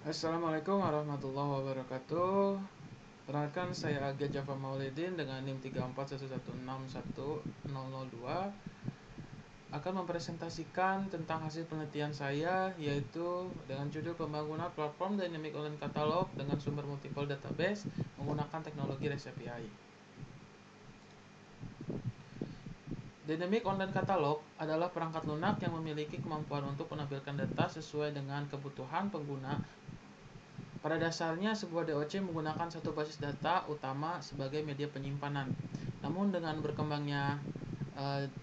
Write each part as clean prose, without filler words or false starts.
Assalamualaikum warahmatullahi wabarakatuh. Perkenalkan, saya Aga Java Maulidin dengan NIM 3411611002 akan mempresentasikan tentang hasil penelitian saya, yaitu dengan judul pembangunan platform Dynamic Online Catalog dengan sumber multiple database menggunakan teknologi REST API. Dynamic Online Catalog adalah perangkat lunak yang memiliki kemampuan untuk menampilkan data sesuai dengan kebutuhan pengguna. Pada dasarnya, sebuah DOC menggunakan satu basis data utama sebagai media penyimpanan. Namun dengan berkembangnya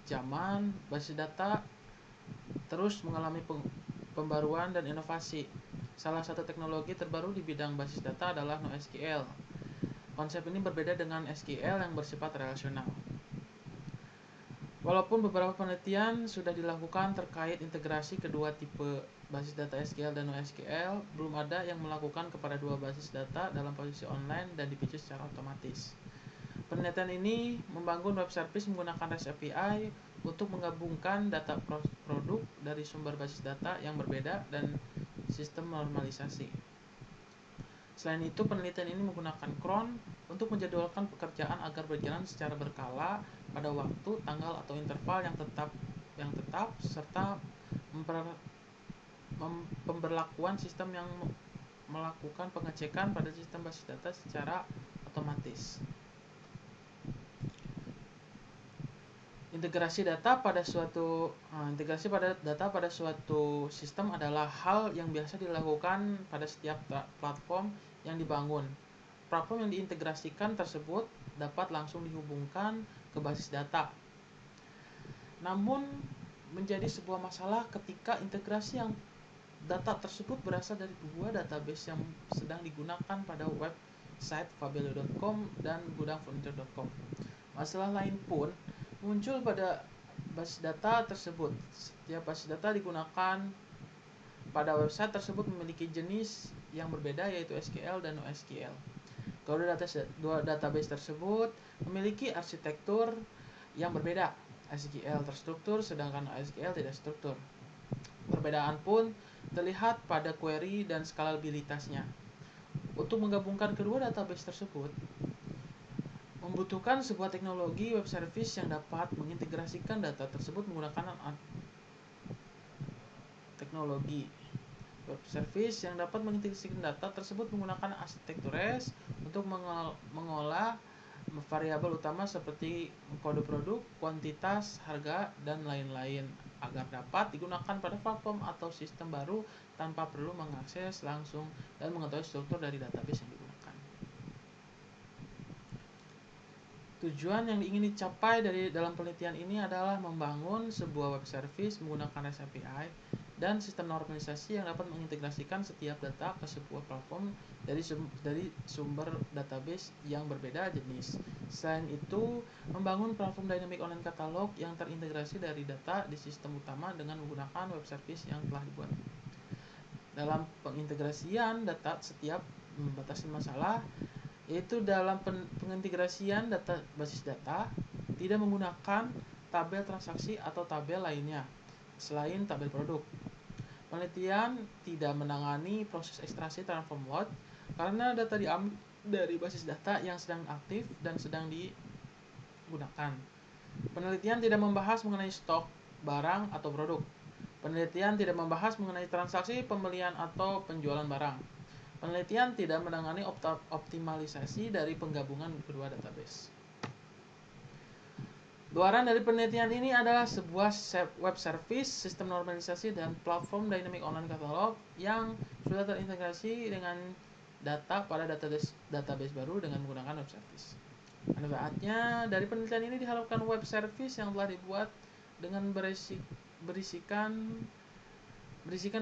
zaman, basis data terus mengalami pembaruan dan inovasi. Salah satu teknologi terbaru di bidang basis data adalah NoSQL. Konsep ini berbeda dengan SQL yang bersifat relasional. Walaupun beberapa penelitian sudah dilakukan terkait integrasi kedua tipe basis data SQL dan NoSQL, belum ada yang melakukan kepada dua basis data dalam posisi online dan dipicu secara otomatis. Penelitian ini membangun web service menggunakan REST API untuk menggabungkan data produk dari sumber basis data yang berbeda dan sistem normalisasi. Selain itu, penelitian ini menggunakan cron untuk menjadwalkan pekerjaan agar berjalan secara berkala pada waktu, tanggal, atau interval yang tetap serta pemberlakuan sistem yang melakukan pengecekan pada sistem basis data secara otomatis. Integrasi data pada suatu sistem adalah hal yang biasa dilakukan pada setiap platform yang dibangun. Platform yang diintegrasikan tersebut dapat langsung dihubungkan ke basis data. Namun, menjadi sebuah masalah ketika integrasi yang data tersebut berasal dari dua database yang sedang digunakan pada website fabelo.com dan gudangfurniture.com. Masalah lain pun muncul pada basis data tersebut. Setiap basis data digunakan pada website tersebut memiliki jenis yang berbeda, yaitu SQL dan NoSQL. Dua database tersebut memiliki arsitektur yang berbeda. SQL terstruktur sedangkan NoSQL tidak struktur. Perbedaan pun terlihat pada query dan skalabilitasnya. Untuk menggabungkan kedua database tersebut membutuhkan sebuah teknologi web service yang dapat mengintegrasikan data tersebut menggunakan teknologi web service yang dapat mengintegrasikan data tersebut menggunakan arsitektur REST untuk mengolah variabel utama seperti kode produk, kuantitas, harga, dan lain-lain agar dapat digunakan pada platform atau sistem baru tanpa perlu mengakses langsung dan mengetahui struktur dari database yang digunakan. Tujuan yang ingin dicapai dalam penelitian ini adalah membangun sebuah web service menggunakan REST API dan sistem normalisasi yang dapat mengintegrasikan setiap data ke sebuah platform dari sumber database yang berbeda jenis. Selain itu, membangun platform Dynamic Online Catalog yang terintegrasi dari data di sistem utama dengan menggunakan web service yang telah dibuat. Dalam pengintegrasian data, setiap membatasi masalah, yaitu dalam pengintegrasian data basis data tidak menggunakan tabel transaksi atau tabel lainnya selain tabel produk. Penelitian tidak menangani proses ekstraksi transform load karena data diambil dari basis data yang sedang aktif dan sedang digunakan. Penelitian tidak membahas mengenai stok barang atau produk. Penelitian tidak membahas mengenai transaksi pembelian atau penjualan barang. Penelitian tidak menangani optimalisasi dari penggabungan kedua database. Luaran dari penelitian ini adalah sebuah web service, sistem normalisasi, dan platform Dynamic Online Catalog yang sudah terintegrasi dengan data pada database baru dengan menggunakan web service. Manfaatnya dari penelitian ini diharapkan web service yang telah dibuat dengan berisikan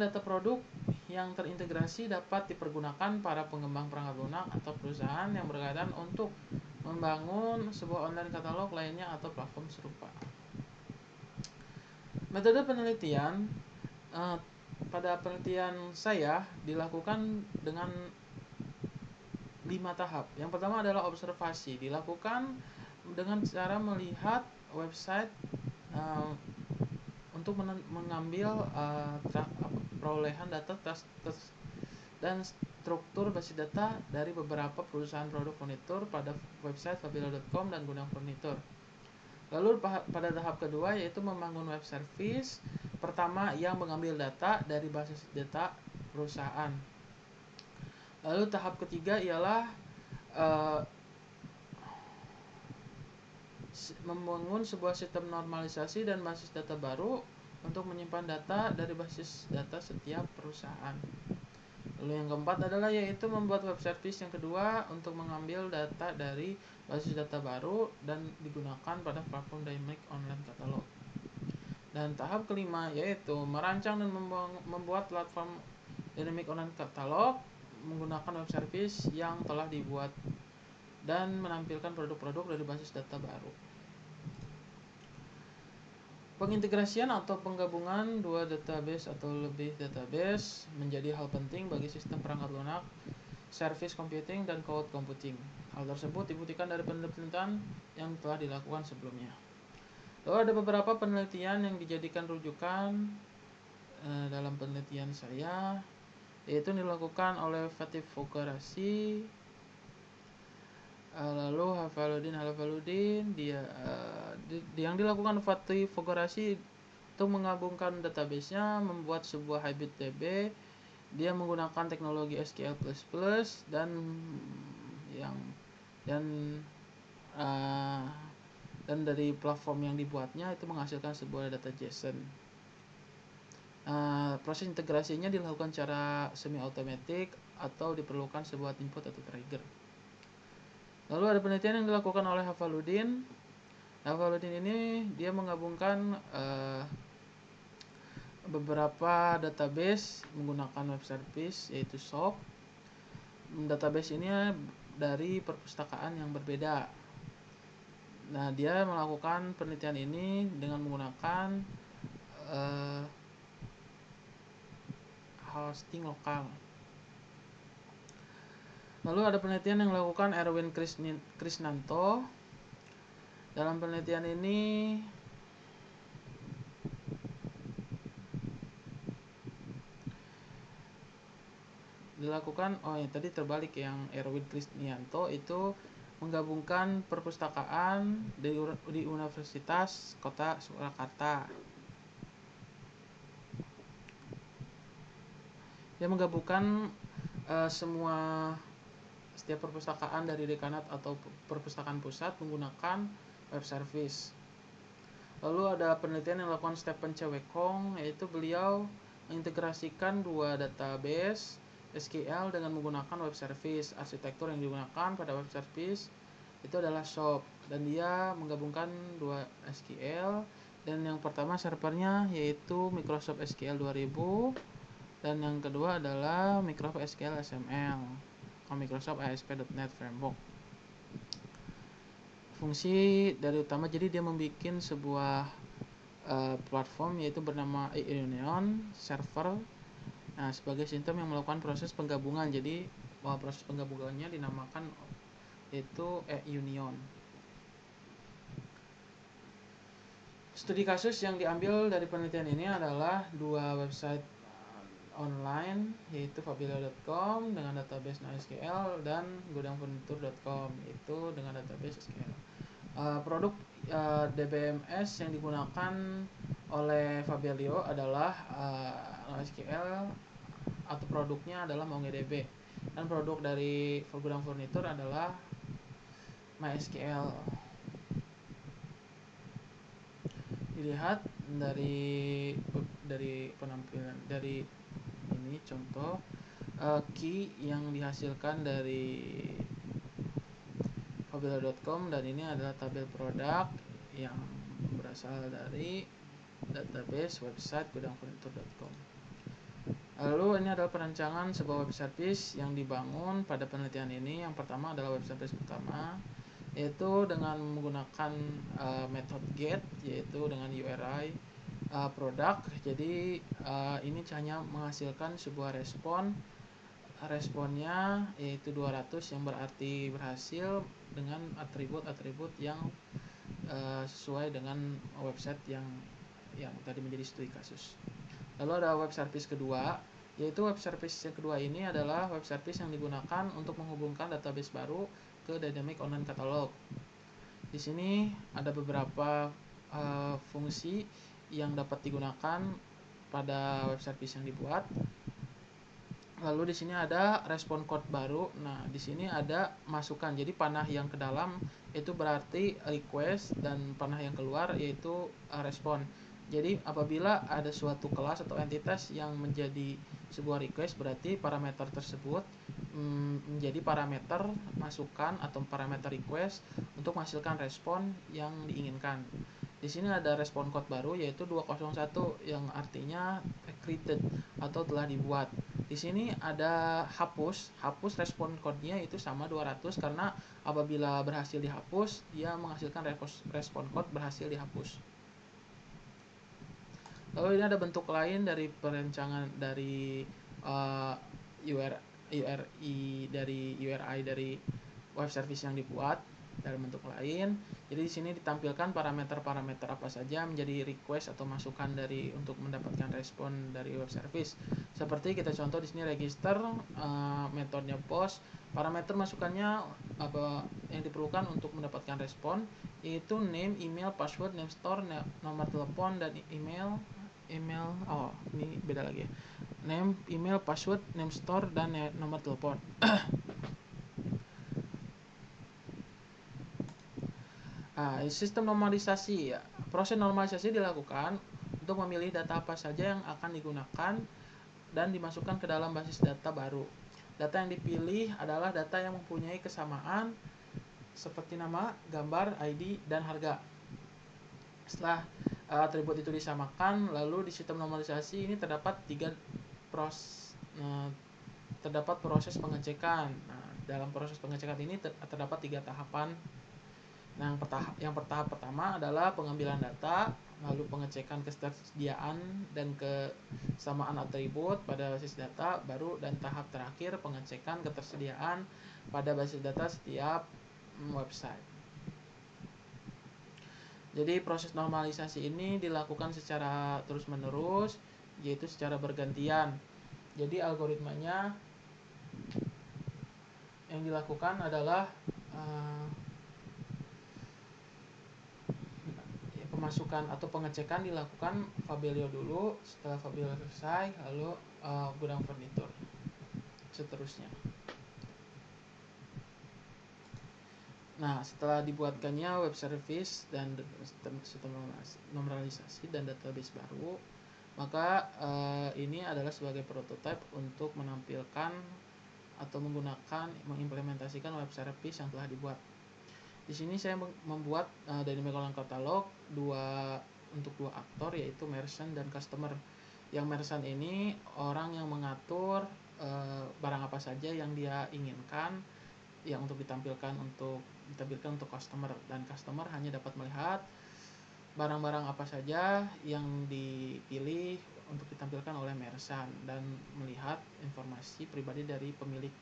data produk yang terintegrasi dapat dipergunakan para pengembang perangkat lunak atau perusahaan yang berkaitan untuk membangun sebuah online katalog lainnya atau platform serupa. Metode penelitian pada penelitian saya dilakukan dengan 5 tahap. Yang pertama adalah observasi, dilakukan dengan cara melihat website untuk mengambil perolehan data dan struktur basis data dari beberapa perusahaan produk furnitur pada website fabilo.com dan gudang furnitur. Lalu pada tahap kedua yaitu membangun web service pertama yang mengambil data dari basis data perusahaan. Lalu tahap ketiga ialah membangun sebuah sistem normalisasi dan basis data baru untuk menyimpan data dari basis data setiap perusahaan. Lalu yang keempat adalah yaitu membuat web service yang kedua untuk mengambil data dari basis data baru dan digunakan pada platform Dynamic Online Catalog. Dan tahap kelima yaitu merancang dan membuat platform Dynamic Online Catalog menggunakan web service yang telah dibuat dan menampilkan produk-produk dari basis data baru. Pengintegrasian atau penggabungan dua database atau lebih database menjadi hal penting bagi sistem perangkat lunak, service computing, dan cloud computing. Hal tersebut dibuktikan dari penelitian yang telah dilakukan sebelumnya. Lalu ada beberapa penelitian yang dijadikan rujukan dalam penelitian saya, yaitu dilakukan oleh Fatih Fogarasi, lalu Hafaludin dia yang dilakukan Fatih Fogarasi untuk menggabungkan database-nya, membuat sebuah hybrid DB. Dia menggunakan teknologi SQL++ dan dari platform yang dibuatnya itu menghasilkan sebuah data JSON. Proses integrasinya dilakukan secara semi otomatis atau diperlukan sebuah input atau trigger. Lalu ada penelitian yang dilakukan oleh Hafaludin. Hafaludin ini dia menggabungkan beberapa database menggunakan web service yaitu SOAP. Database ini dari perpustakaan yang berbeda. Nah, dia melakukan penelitian ini dengan menggunakan hosting lokal. Lalu ada penelitian yang dilakukan Erwin Krisnanto. Dalam penelitian ini dilakukan tadi terbalik, yang Erwin Krisnanto itu menggabungkan perpustakaan di Universitas Kota Surakarta. Dia menggabungkan setiap perpustakaan dari dekanat atau perpustakaan pusat menggunakan web service. Lalu ada penelitian yang dilakukan Stephen C. Wekong, yaitu beliau mengintegrasikan dua database SQL dengan menggunakan web service. Arsitektur yang digunakan pada web service itu adalah SOAP, dan dia menggabungkan dua SQL, dan yang pertama servernya yaitu Microsoft SQL 2000 dan yang kedua adalah Microsoft SQL XML atau Microsoft ASP.NET Framework. Fungsi dari utama, jadi dia membuat sebuah platform yaitu bernama eUnion server. Nah, sebagai sistem yang melakukan proses penggabungan. Jadi proses penggabungannya dinamakan itu eUnion. Studi kasus yang diambil dari penelitian ini adalah dua website online, yaitu fabilo.com dengan database NoSQL dan gudangfurnitur.com itu dengan database SQL. Produk DBMS yang digunakan oleh Fabilo adalah NoSQL, atau produknya adalah MongoDB, dan produk dari Gudang Furnitur adalah MySQL. Dilihat dari penampilan dari ini contoh key yang dihasilkan dari fabilo.com, dan ini adalah tabel produk yang berasal dari database website gudangfurnitur.com. Lalu ini adalah perancangan sebuah web service yang dibangun pada penelitian ini. Yang pertama adalah web service pertama, yaitu dengan menggunakan method get, yaitu dengan URI produk. Jadi ini hanya menghasilkan sebuah responnya yaitu 200, yang berarti berhasil dengan atribut-atribut yang sesuai dengan website yang tadi menjadi studi kasus. Lalu ada web service kedua, Yaitu web service yang kedua ini adalah web service yang digunakan untuk menghubungkan database baru ke Dynamic Online Catalog. Di sini ada beberapa fungsi yang dapat digunakan pada web service yang dibuat. Lalu di sini ada respon code baru. Nah, di sini ada masukan. Jadi panah yang ke dalam itu berarti request dan panah yang keluar yaitu respon. Jadi apabila ada suatu kelas atau entitas yang menjadi sebuah request, berarti parameter tersebut menjadi parameter masukan atau parameter request untuk menghasilkan respon yang diinginkan. Di sini ada respon code baru yaitu 201 yang artinya created atau telah dibuat. Di sini ada hapus respon code-nya itu sama 200 karena apabila berhasil dihapus, dia menghasilkan respon code berhasil dihapus. Lalu ini ada bentuk lain dari perancangan dari URI dari web service yang dibuat dalam bentuk lain. Jadi di sini ditampilkan parameter-parameter apa saja menjadi request atau masukan dari untuk mendapatkan respon dari web service. Seperti kita contoh di sini register, metodenya post, parameter masukannya apa yang diperlukan untuk mendapatkan respon yaitu name, email, password, name store, nomor telepon dan email. Oh ini beda lagi ya. Name, email, password, name store dan nomor telepon. Sistem normalisasi ya. Proses normalisasi dilakukan untuk memilih data apa saja yang akan digunakan dan dimasukkan ke dalam basis data baru. Data yang dipilih adalah data yang mempunyai kesamaan seperti nama, gambar, ID, dan harga. Setelah atribut itu disamakan, lalu di sistem normalisasi ini terdapat proses pengecekan. Nah, dalam proses pengecekan ini terdapat 3 tahapan. Nah, yang tahap pertama adalah pengambilan data, lalu pengecekan ketersediaan dan kesamaan atribut pada basis data baru, dan tahap terakhir pengecekan ketersediaan pada basis data setiap website. Jadi proses normalisasi ini dilakukan secara terus-menerus, yaitu secara bergantian. Jadi algoritmanya yang dilakukan adalah pemasukan atau pengecekan dilakukan Fabelio dulu, setelah Fabelio selesai lalu gudang furnitur, seterusnya. Nah, setelah dibuatkannya web service dan sistem normalisasi dan database baru, maka ini adalah sebagai prototipe untuk menampilkan atau mengimplementasikan web service yang telah dibuat. Di sini saya membuat Dynamic Online Catalog untuk dua aktor, yaitu merchant dan customer. Yang merchant ini orang yang mengatur barang apa saja yang dia inginkan yang untuk ditampilkan untuk customer, dan customer hanya dapat melihat barang-barang apa saja yang dipilih untuk ditampilkan oleh merchant dan melihat informasi pribadi dari pemilik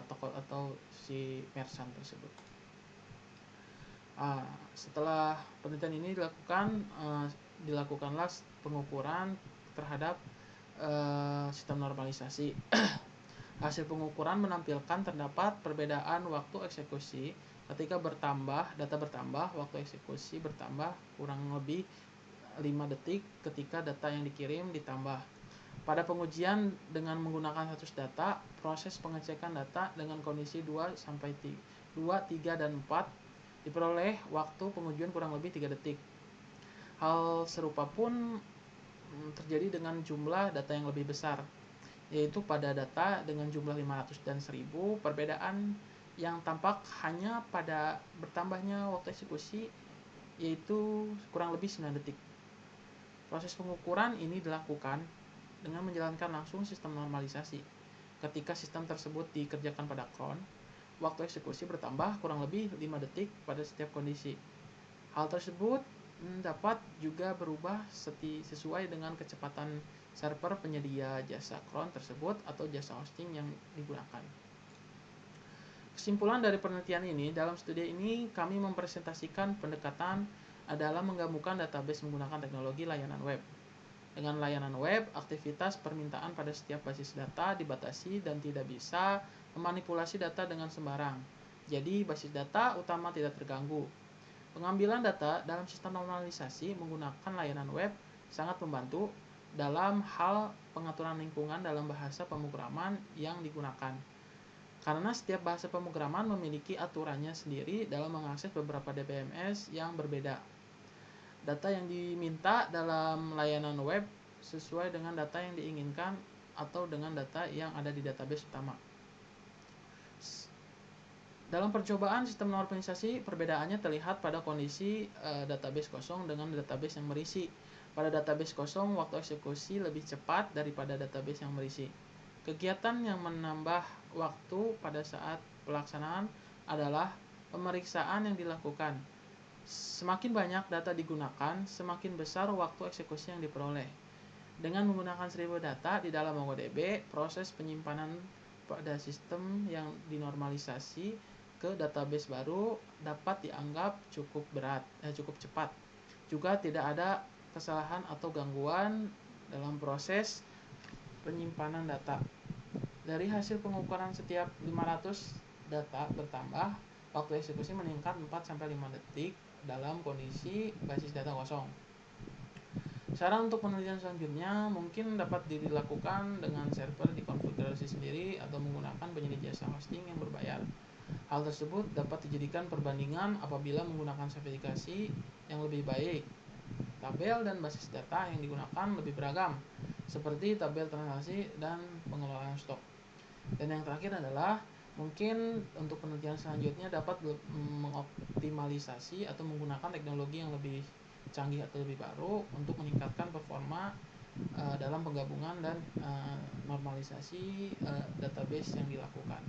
toko atau si merchant tersebut. Setelah penelitian ini dilakukanlah pengukuran terhadap sistem normalisasi. Hasil pengukuran menampilkan terdapat perbedaan waktu eksekusi ketika data bertambah, waktu eksekusi bertambah kurang lebih 5 detik ketika data yang dikirim ditambah. Pada pengujian dengan menggunakan status data, proses pengecekan data dengan kondisi 2, 3, dan 4 diperoleh waktu pengujian kurang lebih 3 detik. Hal serupa pun terjadi dengan jumlah data yang lebih besar, yaitu pada data dengan jumlah 500 dan 1000, perbedaan yang tampak hanya pada bertambahnya waktu eksekusi, yaitu kurang lebih 9 detik. Proses pengukuran ini dilakukan dengan menjalankan langsung sistem normalisasi. Ketika sistem tersebut dikerjakan pada cron, waktu eksekusi bertambah kurang lebih 5 detik pada setiap kondisi. Hal tersebut dapat juga berubah sesuai dengan kecepatan server penyedia jasa cron tersebut atau jasa hosting yang digunakan. Kesimpulan dari penelitian ini, dalam studi ini kami mempresentasikan pendekatan adalah menggabungkan database menggunakan teknologi layanan web. Dengan layanan web, aktivitas permintaan pada setiap basis data dibatasi dan tidak bisa memanipulasi data dengan sembarang. Jadi, basis data utama tidak terganggu. Pengambilan data dalam sistem normalisasi menggunakan layanan web sangat membantu dalam hal pengaturan lingkungan dalam bahasa pemrograman yang digunakan. Karena setiap bahasa pemrograman memiliki aturannya sendiri dalam mengakses beberapa DBMS yang berbeda. Data yang diminta dalam layanan web sesuai dengan data yang diinginkan atau dengan data yang ada di database utama. Dalam percobaan sistem normalisasi, perbedaannya terlihat pada kondisi database kosong dengan database yang berisi. Pada database kosong, waktu eksekusi lebih cepat daripada database yang berisi. Kegiatan yang menambah waktu pada saat pelaksanaan adalah pemeriksaan yang dilakukan. Semakin banyak data digunakan, semakin besar waktu eksekusi yang diperoleh. Dengan menggunakan 1000 data di dalam MongoDB, proses penyimpanan pada sistem yang dinormalisasi ke database baru dapat dianggap cukup cepat. Juga tidak ada kesalahan atau gangguan dalam proses penyimpanan data. Dari hasil pengukuran setiap 500 data bertambah, waktu eksekusi meningkat 4-5 detik dalam kondisi basis data kosong. Saran untuk penelitian selanjutnya mungkin dapat dilakukan dengan server dikonfigurasi sendiri atau menggunakan penyedia jasa hosting yang berbayar. Hal tersebut dapat dijadikan perbandingan apabila menggunakan sertifikasi yang lebih baik. Tabel dan basis data yang digunakan lebih beragam, seperti tabel transaksi dan pengelolaan stok. Dan yang terakhir adalah mungkin untuk penelitian selanjutnya dapat mengoptimalisasi atau menggunakan teknologi yang lebih canggih atau lebih baru untuk meningkatkan performa dalam penggabungan dan normalisasi database yang dilakukan.